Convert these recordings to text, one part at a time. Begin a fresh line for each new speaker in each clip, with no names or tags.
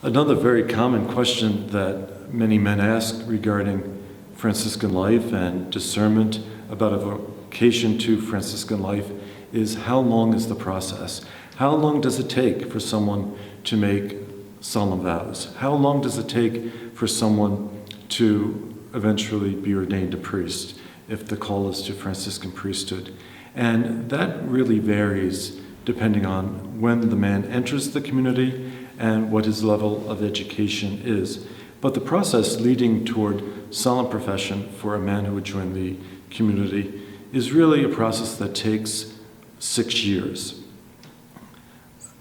Another very common question that many men ask regarding Franciscan life and discernment about a vocation to Franciscan life is, how long is the process? How long does it take for someone to make solemn vows? How long does it take for someone to eventually be ordained a priest if the call is to Franciscan priesthood? And that really varies depending on when the man enters the community and what his level of education is. But the process leading toward solemn profession for a man who would join the community is really a process that takes 6 years.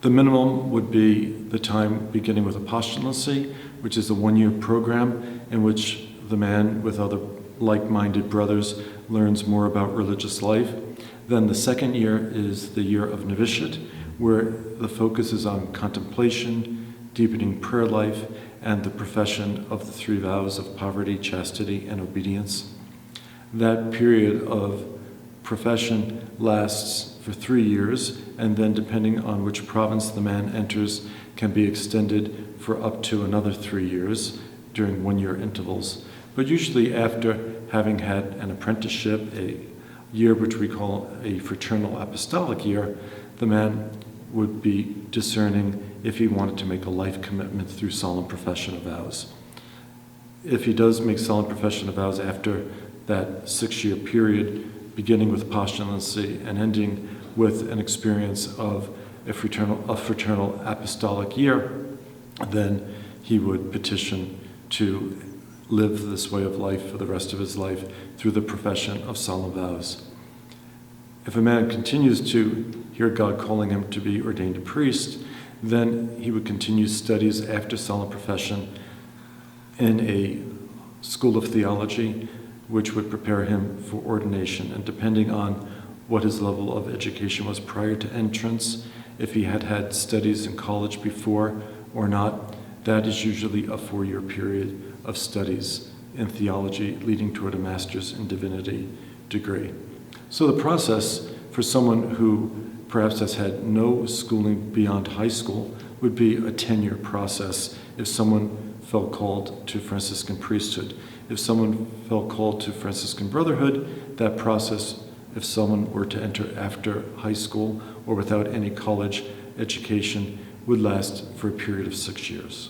The minimum would be the time beginning with apostolancy, which is a 1-year program in which the man with other like-minded brothers learns more about religious life. Then the second year is the year of novitiate, where the focus is on contemplation, deepening prayer life, and the profession of the 3 vows of poverty, chastity, and obedience. That period of profession lasts for 3 years, and then depending on which province the man enters, can be extended for up to another 3 years during 1-year intervals. But usually after having had an apprenticeship, a year which we call a fraternal apostolic year, the man would be discerning if he wanted to make a life commitment through solemn profession of vows. If he does make solemn profession of vows after that 6-year period, beginning with apostolancy and ending with an experience of a fraternal apostolic year, then he would petition to live this way of life for the rest of his life through the profession of solemn vows. If a man continues to hear God calling him to be ordained a priest, then he would continue studies after solemn profession in a school of theology, which would prepare him for ordination. And depending on what his level of education was prior to entrance, if he had had studies in college before or not, that is usually a 4-year period of studies in theology leading toward a master's in divinity degree. So the process for someone who perhaps has had no schooling beyond high school would be a 10-year process if someone felt called to Franciscan priesthood. If someone felt called to Franciscan brotherhood, that process, if someone were to enter after high school or without any college education, would last for a period of 6 years.